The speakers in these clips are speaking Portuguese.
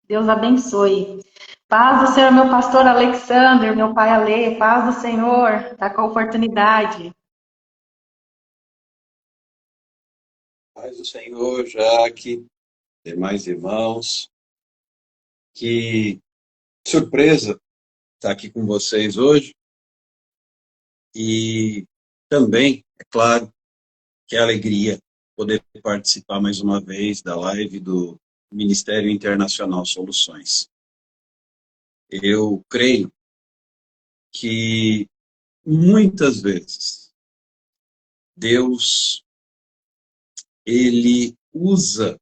Deus abençoe. Paz do Senhor, meu pastor Alexander, meu pai Ale, paz do Senhor, tá com a oportunidade. Paz do Senhor, Jaque, demais irmãos, que surpresa estar aqui com vocês hoje e também, é claro, que é alegria poder participar mais uma vez da live do Ministério Internacional Soluções. Eu creio que muitas vezes Deus, ele usa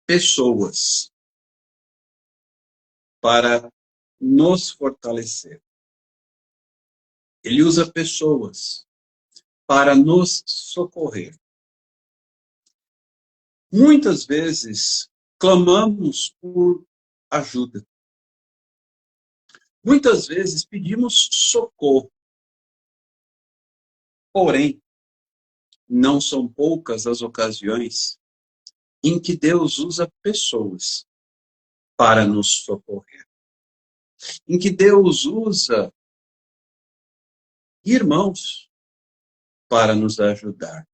pessoas para nos fortalecer. Ele usa pessoas para nos socorrer. Muitas vezes clamamos por ajuda. Muitas vezes pedimos socorro. Porém, não são poucas as ocasiões em que Deus usa pessoas para nos socorrer. Em que Deus usa irmãos para nos ajudar.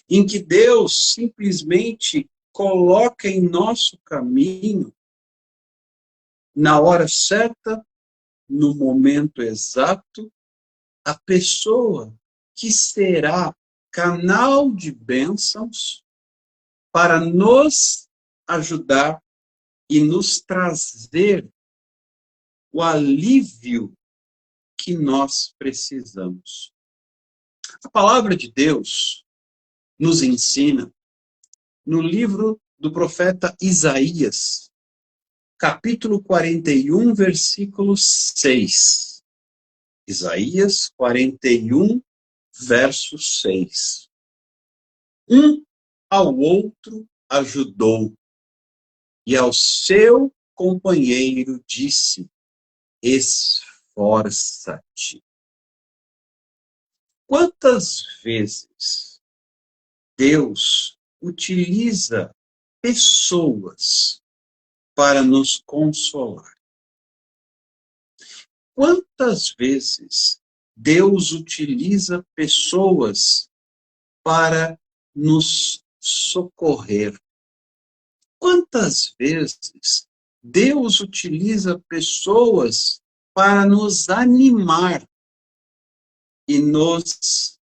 Em que Deus simplesmente coloca em nosso caminho, na hora certa, no momento exato, a pessoa que será canal de bênçãos para nos ajudar e nos trazer o alívio que nós precisamos. A palavra de Deus nos ensina no livro do profeta Isaías, capítulo 41, versículo 6. Isaías 41, verso 6. Um ao outro ajudou, e ao seu companheiro disse: esforça-te. Quantas vezes Deus utiliza pessoas para nos consolar? Quantas vezes Deus utiliza pessoas para nos socorrer? Quantas vezes Deus utiliza pessoas para nos animar e nos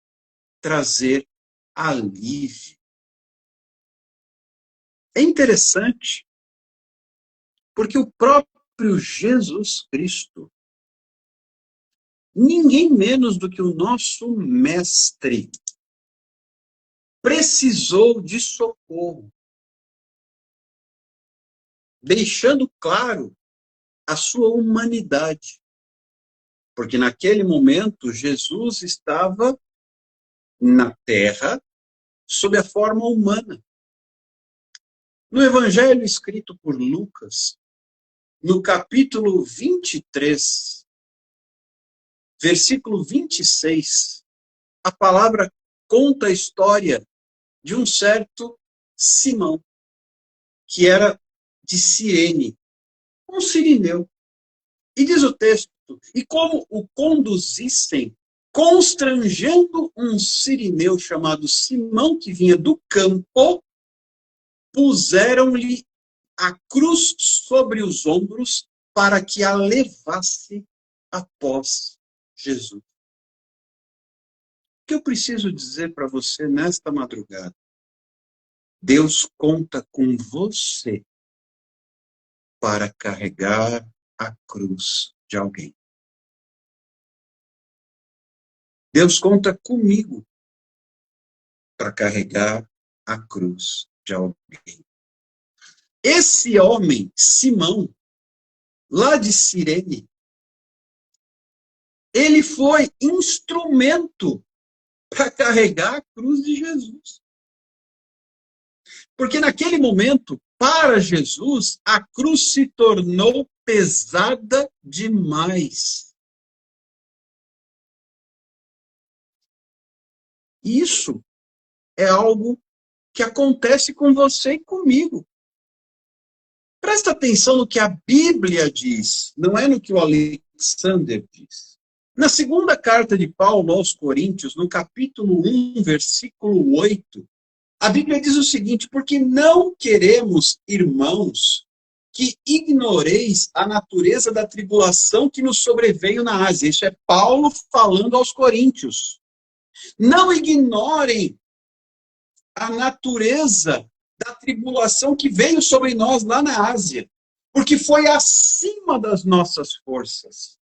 trazer alívio? É interessante, porque o próprio Jesus Cristo, ninguém menos do que o nosso mestre, precisou de socorro, deixando claro a sua humanidade. Porque naquele momento Jesus estava na terra sob a forma humana. No evangelho escrito por Lucas, no capítulo 23, versículo 26, a palavra conta a história de um certo Simão, que era de Cirene, um sirineu. E diz o texto, e como o conduzissem, constrangendo um sirineu chamado Simão, que vinha do campo, puseram-lhe a cruz sobre os ombros para que a levasse após Jesus. O que eu preciso dizer para você nesta madrugada? Deus conta com você para carregar a cruz de alguém. Deus conta comigo para carregar a cruz de alguém. Esse homem, Simão, lá de Cirene, ele foi instrumento para carregar a cruz de Jesus. Porque naquele momento, para Jesus, a cruz se tornou pesada demais. Isso é algo que acontece com você e comigo. Presta atenção no que a Bíblia diz, não é no que o Alexander diz. Na segunda carta de Paulo aos Coríntios, no capítulo 1, versículo 8, a Bíblia diz o seguinte: porque não queremos, irmãos, que ignoreis a natureza da tribulação que nos sobreveio na Ásia. Isso é Paulo falando aos Coríntios. Não ignorem a natureza da tribulação que veio sobre nós lá na Ásia, porque foi acima das nossas forças,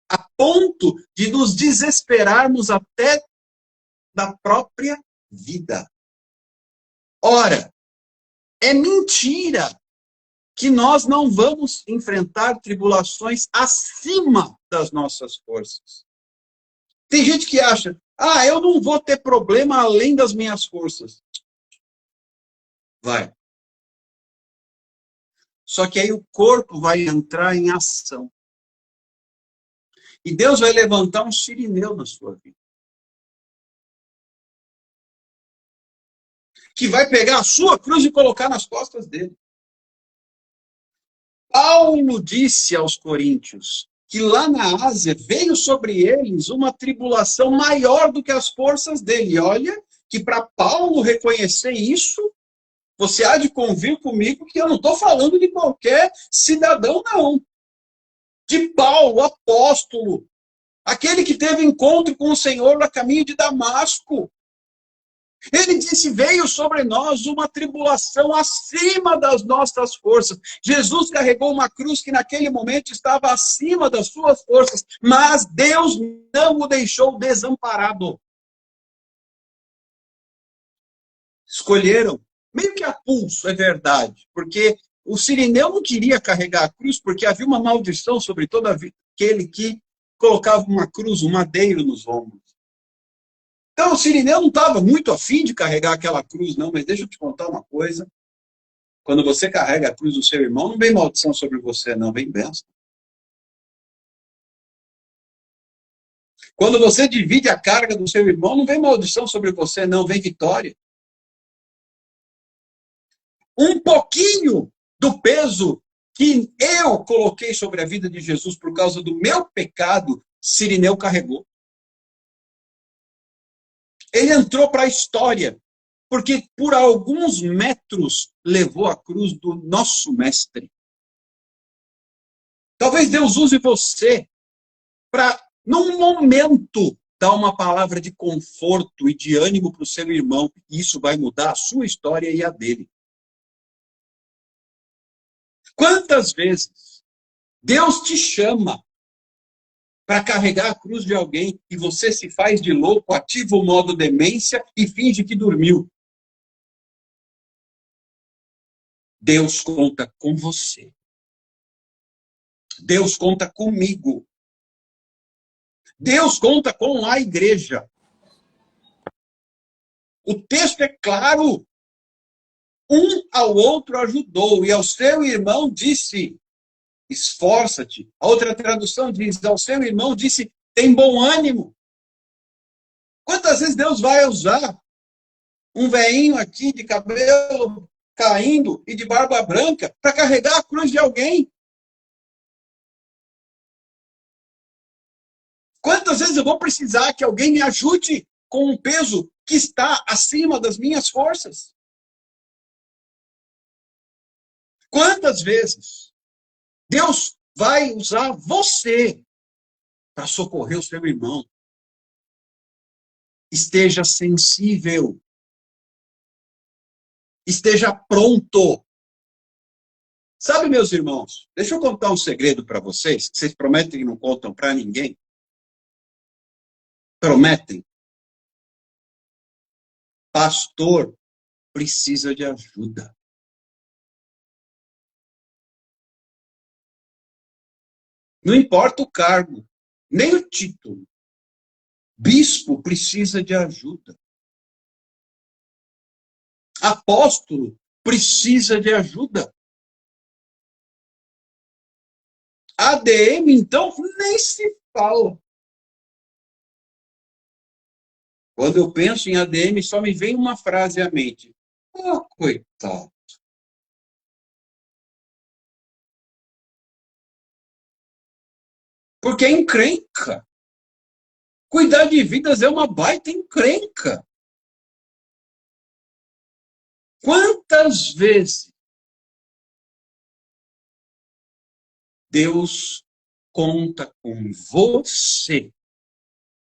a ponto de nos desesperarmos até da própria vida. Ora, é mentira que nós não vamos enfrentar tribulações acima das nossas forças. Tem gente que acha, eu não vou ter problema além das minhas forças. Vai. Só que aí o corpo vai entrar em ação. E Deus vai levantar um sirineu na sua vida. Que vai pegar a sua cruz e colocar nas costas dele. Paulo disse aos coríntios que lá na Ásia veio sobre eles uma tribulação maior do que as forças dele. E olha que para Paulo reconhecer isso, você há de convir comigo que eu não estou falando de qualquer cidadão, não. De Paulo, apóstolo, aquele que teve encontro com o Senhor no caminho de Damasco. Ele disse, veio sobre nós uma tribulação acima das nossas forças. Jesus carregou uma cruz que naquele momento estava acima das suas forças, mas Deus não o deixou desamparado. Escolheram, meio que a pulso, é verdade, porque o sirineu não queria carregar a cruz, porque havia uma maldição sobre todo aquele que colocava uma cruz, um madeiro nos ombros. Então, o sirineu não estava muito afim de carregar aquela cruz, não, mas deixa eu te contar uma coisa. Quando você carrega a cruz do seu irmão, não vem maldição sobre você, não, vem bênção. Quando você divide a carga do seu irmão, não vem maldição sobre você, não, vem vitória. Um pouquinho do peso que eu coloquei sobre a vida de Jesus por causa do meu pecado, sirineu carregou. Ele entrou para a história, porque por alguns metros levou a cruz do nosso mestre. Talvez Deus use você para, num momento, dar uma palavra de conforto e de ânimo para o seu irmão. E isso vai mudar a sua história e a dele. Quantas vezes Deus te chama para carregar a cruz de alguém e você se faz de louco, ativa o modo demência e finge que dormiu? Deus conta com você. Deus conta comigo. Deus conta com a igreja. O texto é claro. Um ao outro ajudou e ao seu irmão disse, esforça-te. A outra tradução diz, ao seu irmão disse, tem bom ânimo. Quantas vezes Deus vai usar um velhinho aqui de cabelo caindo e de barba branca para carregar a cruz de alguém? Quantas vezes eu vou precisar que alguém me ajude com um peso que está acima das minhas forças? Quantas vezes Deus vai usar você para socorrer o seu irmão? Esteja sensível. Esteja pronto. Sabe, meus irmãos, deixa eu contar um segredo para vocês, que vocês prometem que não contam para ninguém. Prometem. Pastor precisa de ajuda. Não importa o cargo, nem o título. Bispo precisa de ajuda. Apóstolo precisa de ajuda. ADM, então, nem se fala. Quando eu penso em ADM, só me vem uma frase à mente. Oh, coitado. Porque é encrenca. Cuidar de vidas é uma baita encrenca. Quantas vezes Deus conta com você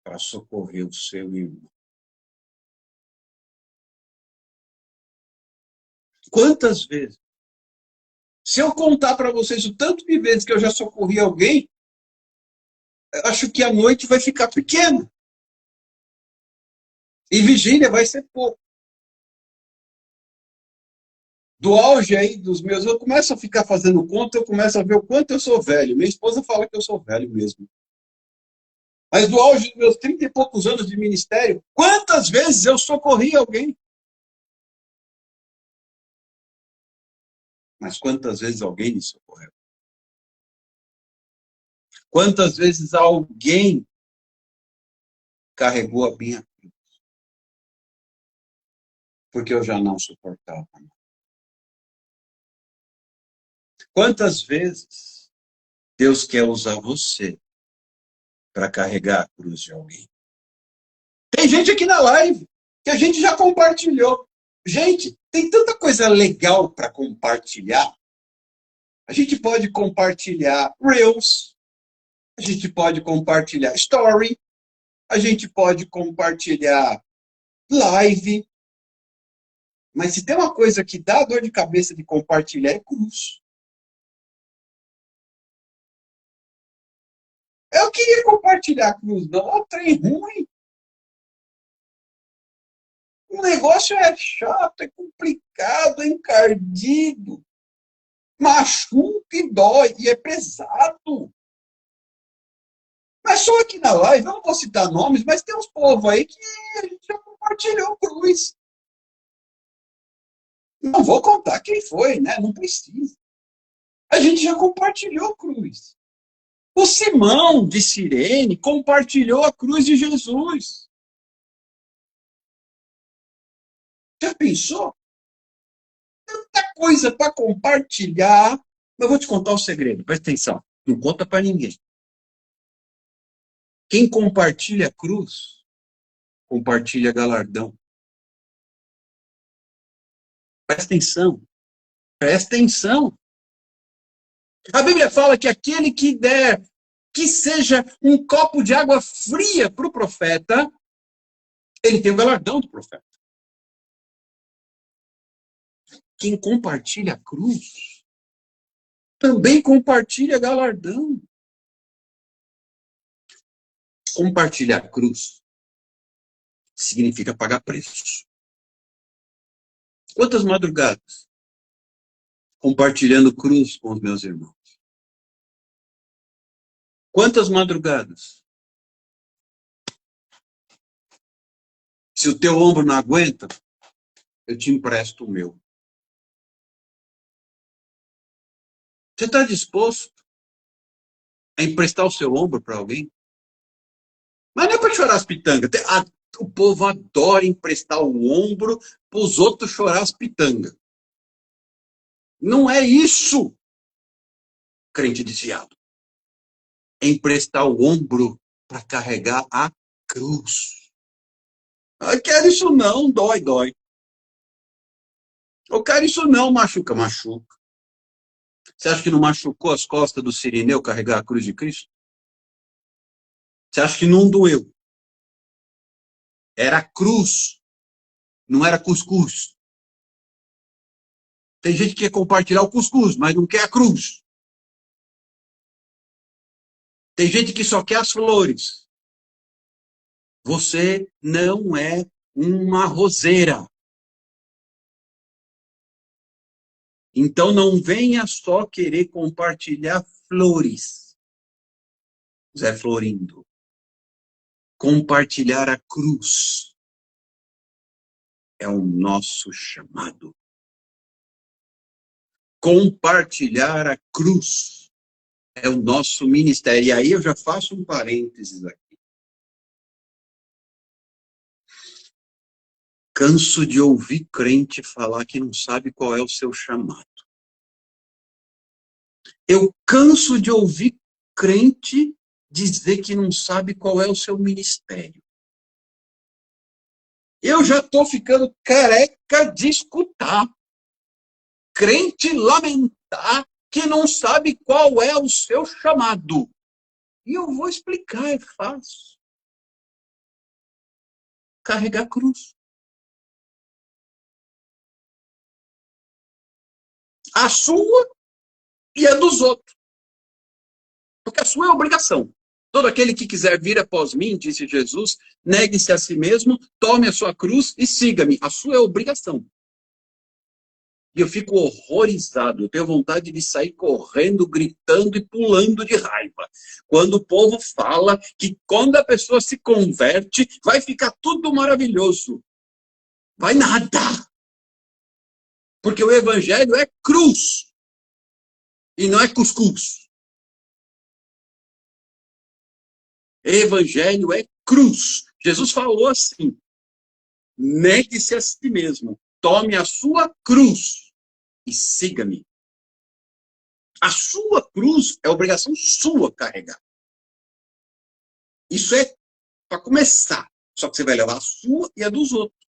para socorrer o seu irmão? Quantas vezes? Se eu contar para vocês o tanto de vezes que eu já socorri alguém, acho que a noite vai ficar pequena. E vigília vai ser pouco. Do auge aí dos meus, eu começo a ficar fazendo conta, eu começo a ver o quanto eu sou velho. Minha esposa fala que eu sou velho mesmo. Mas do auge dos meus 30 e poucos anos de ministério, quantas vezes eu socorri alguém? Mas quantas vezes alguém me socorreu? Quantas vezes alguém carregou a minha cruz? Porque eu já não suportava. Quantas vezes Deus quer usar você para carregar a cruz de alguém? Tem gente aqui na live que a gente já compartilhou. Gente, tem tanta coisa legal para compartilhar. A gente pode compartilhar Reels, a gente pode compartilhar Story, a gente pode compartilhar Live. Mas se tem uma coisa que dá dor de cabeça de compartilhar é cruz. Eu queria compartilhar a cruz, não. É um trem ruim. O negócio é chato, é complicado, é encardido. Machuca e dói, e é pesado. Mas só aqui na live, eu não vou citar nomes, mas tem uns povos aí que a gente já compartilhou cruz. Não vou contar quem foi, né? Não precisa. A gente já compartilhou cruz. O Simão de Cirene compartilhou a cruz de Jesus. Já pensou? Tanta coisa para compartilhar. Mas eu vou te contar um segredo, presta atenção. Não conta para ninguém. Quem compartilha a cruz, compartilha galardão. Presta atenção. Presta atenção. A Bíblia fala que aquele que der, que seja um copo de água fria para o profeta, ele tem o galardão do profeta. Quem compartilha a cruz, também compartilha galardão. Compartilhar a cruz significa pagar preço. Quantas madrugadas compartilhando cruz com os meus irmãos? Quantas madrugadas? Se o teu ombro não aguenta, eu te empresto o meu. Você está disposto a emprestar o seu ombro para alguém? Mas não é para chorar as pitangas. O povo adora emprestar o ombro para os outros chorar as pitangas. Não é isso, crente desviado. É emprestar o ombro para carregar a cruz. Eu quero isso não, dói, dói. Eu quero isso não, machuca, machuca. Você acha que não machucou as costas do Cirineu carregar a cruz de Cristo? Você acha que não doeu? Era cruz, não era cuscuz. Tem gente que quer compartilhar o cuscuz, mas não quer a cruz. Tem gente que só quer as flores. Você não é uma roseira. Então não venha só querer compartilhar flores, Zé Florindo. Compartilhar a cruz é o nosso chamado. Compartilhar a cruz é o nosso ministério. E aí eu já faço um parênteses aqui. Canso de ouvir crente falar que não sabe qual é o seu chamado. Eu canso de ouvir crente dizer que não sabe qual é o seu ministério. Eu já estou ficando careca de escutar crente lamentar que não sabe qual é o seu chamado. E eu vou explicar, é fácil. Carregar a cruz. A sua e a dos outros. Porque a sua é obrigação. Todo aquele que quiser vir após mim, disse Jesus, negue-se a si mesmo, tome a sua cruz e siga-me. A sua é obrigação. E eu fico horrorizado, eu tenho vontade de sair correndo, gritando e pulando de raiva. Quando o povo fala que quando a pessoa se converte, vai ficar tudo maravilhoso. Vai nada. Porque o evangelho é cruz. E não é cuscuz. Evangelho é cruz. Jesus falou assim: negue-se a si mesmo, tome a sua cruz e siga-me. A sua cruz é obrigação sua carregar. Isso é para começar. Só que você vai levar a sua e a dos outros.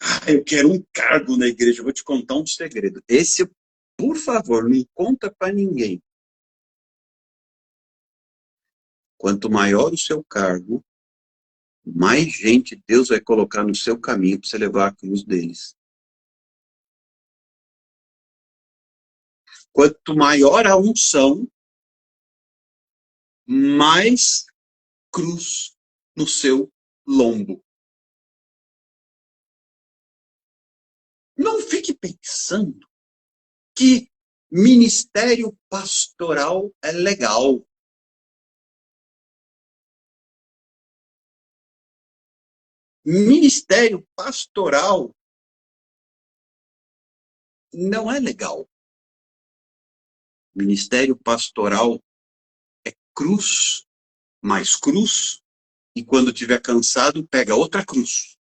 Ah, eu quero um cargo na igreja. Eu vou te contar um segredo. Esse, por favor, não conta para ninguém. Quanto maior o seu cargo, mais gente Deus vai colocar no seu caminho para você levar a cruz deles. Quanto maior a unção, mais cruz no seu lombo. Não fique pensando que ministério pastoral é legal. Ministério pastoral não é legal. Ministério pastoral é cruz, mais cruz, e quando estiver cansado, pega outra cruz.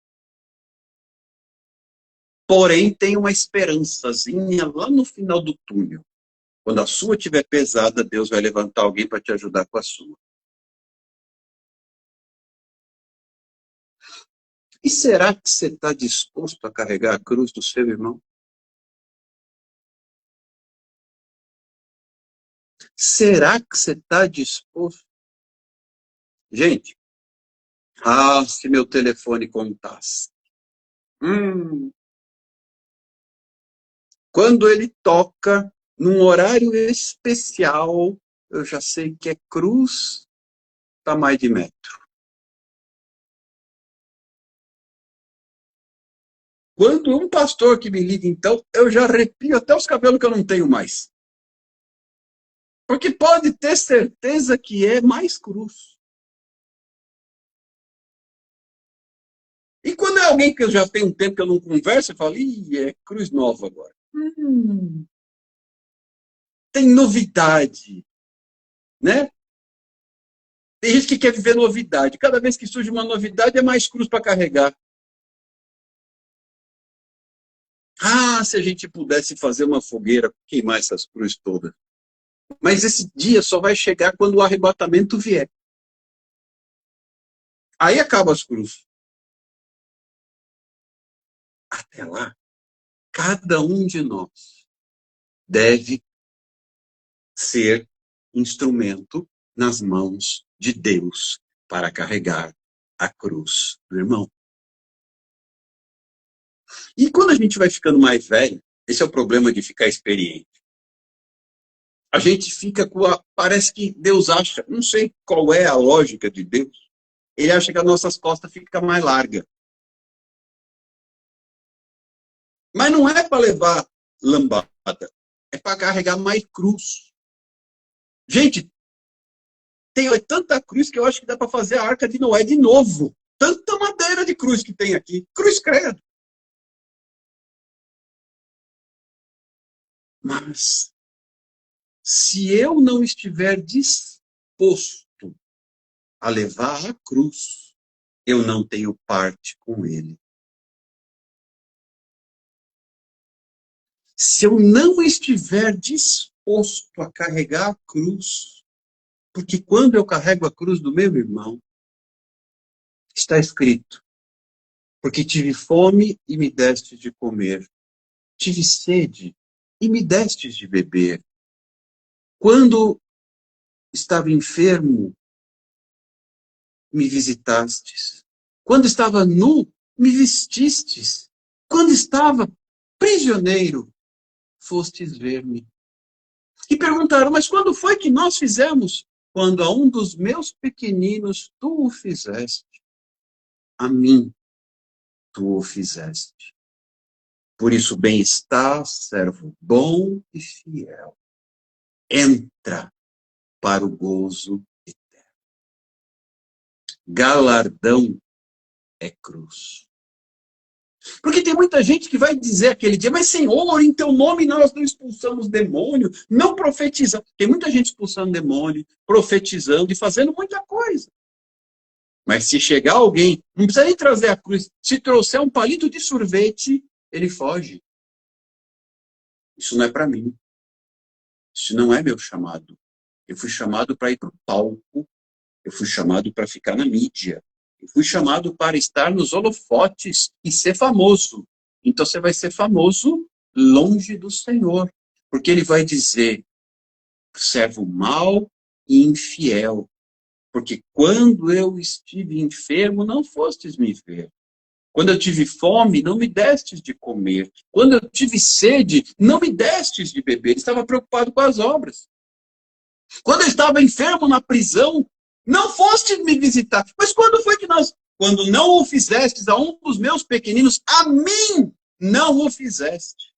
Porém, tem uma esperançazinha lá no final do túnel. Quando a sua estiver pesada, Deus vai levantar alguém para te ajudar com a sua. E será que você está disposto a carregar a cruz do seu irmão? Será que você está disposto? Gente, se meu telefone contasse. Quando ele toca num horário especial, eu já sei que é cruz para mais de metro. Quando um pastor que me liga, então, eu já arrepio até os cabelos que eu não tenho mais. Porque pode ter certeza que é mais cruz. E quando é alguém que eu já tenho um tempo que eu não converso, eu falo, é cruz nova agora. Tem novidade, né? Tem gente que quer viver novidade. Cada vez que surge uma novidade, é mais cruz para carregar. Se a gente pudesse fazer uma fogueira, queimar essas cruzes todas. Mas esse dia só vai chegar quando o arrebatamento vier. Aí acaba as cruzes. Até lá, cada um de nós deve ser instrumento nas mãos de Deus para carregar a cruz do irmão. E quando a gente vai ficando mais velho, esse é o problema de ficar experiente. A gente fica com parece que Deus acha, não sei qual é a lógica de Deus, ele acha que as nossas costas ficam mais largas. Mas não é para levar lambada, é para carregar mais cruz. Gente, tem tanta cruz que eu acho que dá para fazer a Arca de Noé de novo. Tanta madeira de cruz que tem aqui. Cruz credo. Mas, se eu não estiver disposto a levar a cruz, eu não tenho parte com ele. Se eu não estiver disposto a carregar a cruz, Porque quando eu carrego a cruz do meu irmão, está escrito, porque tive fome e me destes de comer, tive sede e me destes de beber. Quando estava enfermo, me visitastes. Quando estava nu, me vestistes. Quando estava prisioneiro, fostes ver-me. E perguntaram, mas quando foi que nós fizemos? Quando a um dos meus pequeninos tu o fizeste, a mim tu o fizeste. Por isso, bem está, servo bom e fiel. Entra para o gozo eterno. Galardão é cruz. Porque tem muita gente que vai dizer aquele dia, mas Senhor, em teu nome nós não expulsamos demônio, não profetizamos. Tem muita gente expulsando demônio, profetizando e fazendo muita coisa. Mas se chegar alguém, não precisa nem trazer a cruz, se trouxer um palito de sorvete, ele foge. Isso não é para mim. Isso não é meu chamado. Eu fui chamado para ir para o palco, eu fui chamado para ficar na mídia. Eu fui chamado para estar nos holofotes e ser famoso. Então você vai ser famoso longe do Senhor. Porque ele vai dizer, servo mau e infiel. Porque quando eu estive enfermo, não fostes me ver. Quando eu tive fome, não me destes de comer. Quando eu tive sede, não me destes de beber. Ele estava preocupado com as obras. Quando eu estava enfermo na prisão, não foste me visitar. Mas quando foi que nós... Quando não o fizestes a um dos meus pequeninos, a mim não o fizeste.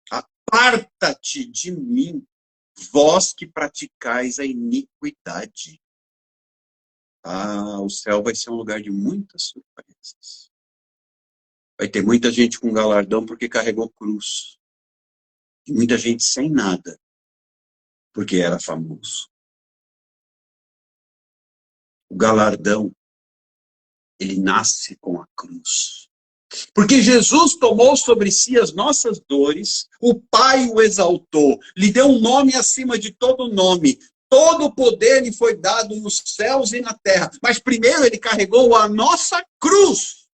Aparta-te de mim, vós que praticais a iniquidade. Ah, o céu vai ser um lugar de muitas surpresas. Vai ter muita gente com galardão porque carregou cruz. E muita gente sem nada, porque era famoso. O galardão, ele nasce com a cruz. Porque Jesus tomou sobre si as nossas dores, o Pai o exaltou, lhe deu um nome acima de todo nome. Todo o poder lhe foi dado nos céus e na terra. Mas primeiro ele carregou a nossa cruz.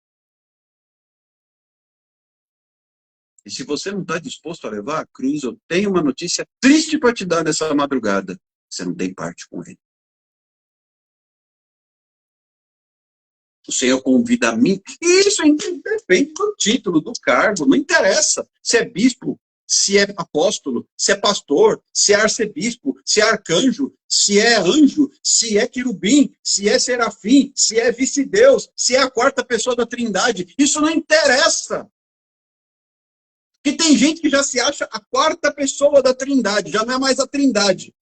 E se você não está disposto a levar a cruz, eu tenho uma notícia triste para te dar nessa madrugada. Você não tem parte com ele. O Senhor convida a mim. E isso depende do título, do cargo. Não interessa se é bispo, se é apóstolo, se é pastor, se é arcebispo, se é arcanjo, se é anjo, se é querubim, se é serafim, se é vice-deus, se é a quarta pessoa da Trindade. Isso não interessa. Porque tem gente que já se acha a quarta pessoa da Trindade, já não é mais a Trindade.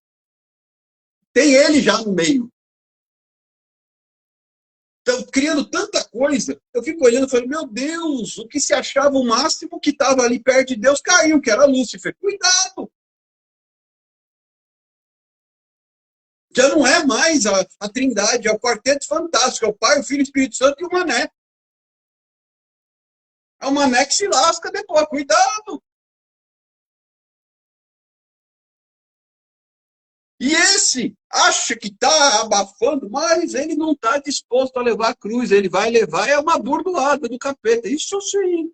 Tem ele já no meio. Então, criando tanta coisa, eu fico olhando e falo, meu Deus, o que se achava o máximo que estava ali perto de Deus caiu, que era Lúcifer. Cuidado! Já não é mais a Trindade, é o quarteto fantástico, é o Pai, o Filho, o Espírito Santo e o Mané. É o Mané que se lasca depois, cuidado! E esse acha que está abafando, mas ele não está disposto a levar a cruz. Ele vai levar é uma bordoada do capeta. Isso sim.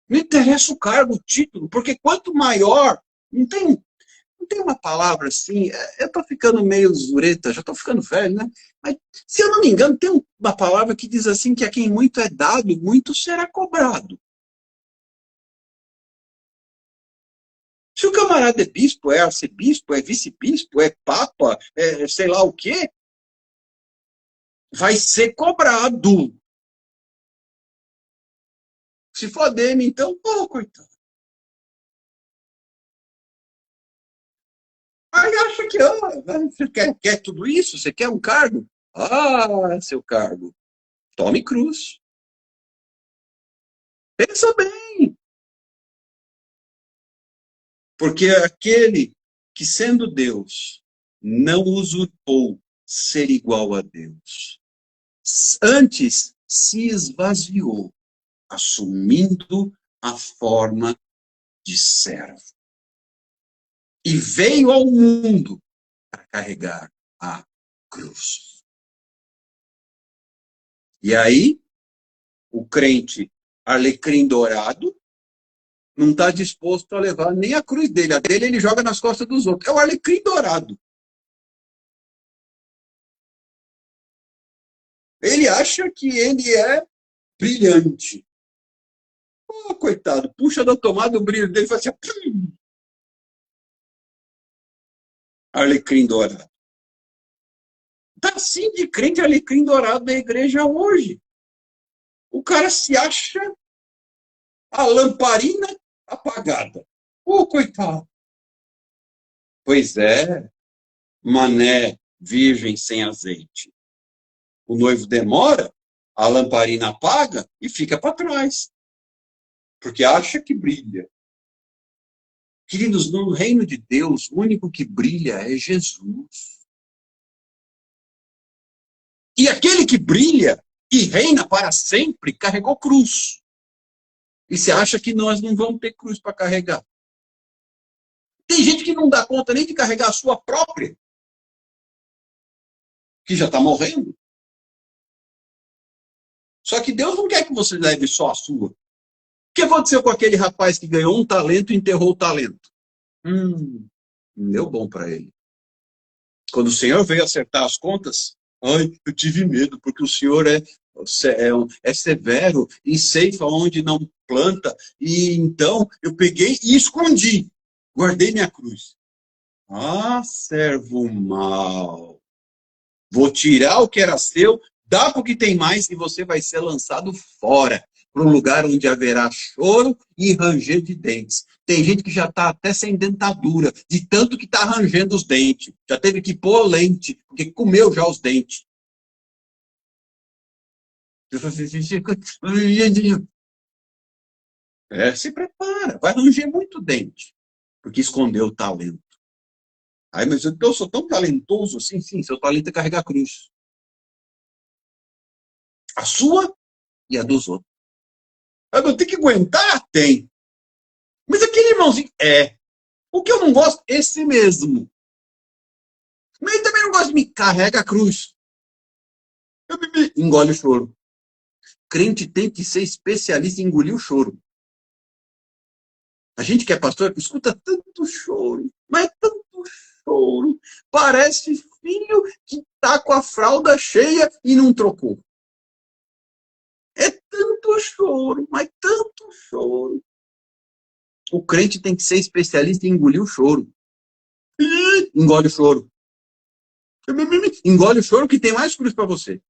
Não interessa o cargo, o título, porque quanto maior, não tem uma palavra assim, eu estou ficando meio zureta, já estou ficando velho, né? Mas, se eu não me engano, tem uma palavra que diz assim, que a quem muito é dado, muito será cobrado. Se o camarada é bispo, é arcebispo, é vice-bispo, é papa, é sei lá o quê, vai ser cobrado. Se for DM, então, pô, coitado. Aí acha que, você quer tudo isso? Você quer um cargo? Ah, seu cargo. Tome cruz. Pensa bem. Porque aquele que, sendo Deus, não usurpou ser igual a Deus. Antes se esvaziou, assumindo a forma de servo. e veio ao mundo para carregar a cruz. E aí, o crente alecrim dourado não está disposto a levar nem a cruz dele. A dele ele joga nas costas dos outros. É o alecrim dourado. Ele acha que ele é brilhante. Oh, coitado, puxa da tomada o brilho dele e faz assim, pum, alecrim dourado. Tá assim de crente alecrim dourado da igreja hoje. O cara se acha a lamparina apagada. Oh, coitado. Pois é, mané virgem sem azeite. O noivo demora, a lamparina apaga e fica para trás. Porque acha que brilha. Queridos, no reino de Deus, o único que brilha é Jesus. E aquele que brilha e reina para sempre carregou cruz. E você acha que nós não vamos ter cruz para carregar? Tem gente que não dá conta nem de carregar a sua própria, que já está morrendo. Só que Deus não quer que você leve só a sua. O que aconteceu com aquele rapaz que ganhou um talento e enterrou o talento? Não deu bom para ele. Quando o Senhor veio acertar as contas, ai, eu tive medo, porque o Senhor é severo e ceifa onde não planta. E então eu peguei e escondi. Guardei minha cruz. Ah, servo mau. Vou tirar o que era seu, dá para o que tem mais e você vai ser lançado fora, para um lugar onde haverá choro e ranger de dentes. Tem gente que já está até sem dentadura, de tanto que está rangendo os dentes. Já teve que pôr lente, porque comeu já os dentes. Se prepara, vai ranger muito dente, porque escondeu o talento. Aí, mas eu sou tão talentoso assim, sim, seu talento é carregar a cruz. A sua e a dos outros. Eu não tenho que aguentar? Tem. Mas aquele irmãozinho, o que eu não gosto, esse mesmo. Mas ele também não gosta de me carrega a cruz. Engole o choro. Crente tem que ser especialista em engolir o choro. A gente que é pastor, escuta tanto choro, mas tanto choro. Parece filho que tá com a fralda cheia e não trocou. É tanto choro, mas tanto choro. O crente tem que ser especialista em engolir o choro. Engole o choro. Engole o choro que tem mais cruz para você.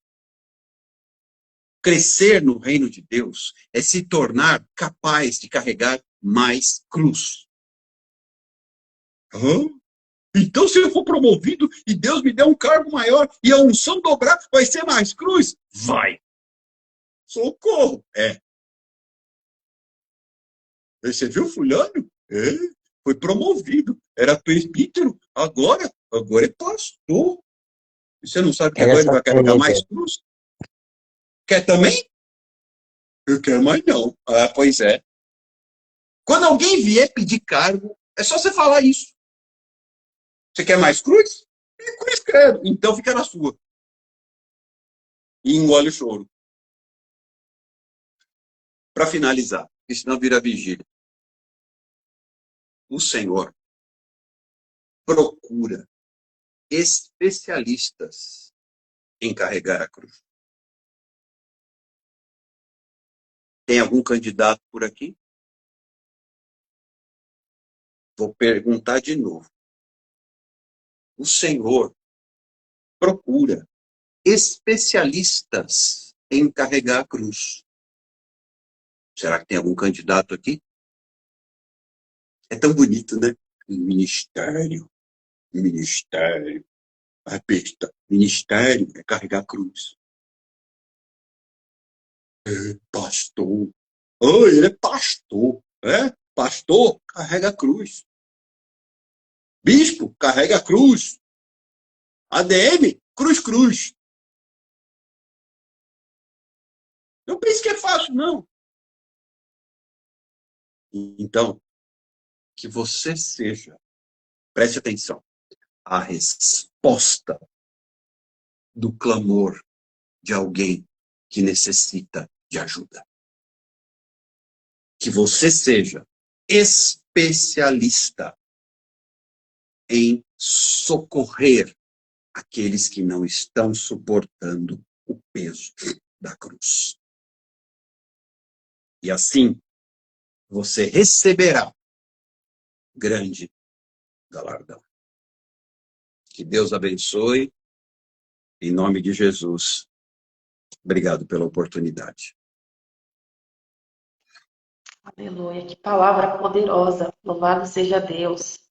Crescer no reino de Deus é se tornar capaz de carregar mais cruz. Então, se eu for promovido e Deus me der um cargo maior e a unção dobrar, vai ser mais cruz? Vai. Socorro. Você viu fulano? Foi promovido. Era presbítero. Agora é pastor. E você não sabe que agora ele vai carregar mais cruz? Quer também? Eu quero mais não. Ah, pois é. Quando alguém vier pedir cargo, é só você falar isso. Você quer mais cruz? E cruz quero. Então fica na sua. E engole o choro. Para finalizar, porque senão vira vigília. O Senhor procura especialistas em carregar a cruz. Tem algum candidato por aqui? Vou perguntar de novo. O Senhor procura especialistas em carregar a cruz. Será que tem algum candidato aqui? É tão bonito, né? Ministério. Repita. Ministério é carregar a cruz. Pastor. Ele é pastor. Pastor carrega a cruz. Bispo carrega a cruz. ADM, cruz. Não pense que é fácil, não. Então, que você seja Preste atenção. A resposta do clamor de alguém que necessita de ajuda. Que você seja especialista em socorrer aqueles que não estão suportando o peso da cruz. E assim, você receberá grande galardão. Que Deus abençoe. Em nome de Jesus. Obrigado pela oportunidade. Aleluia, que palavra poderosa. Louvado seja Deus.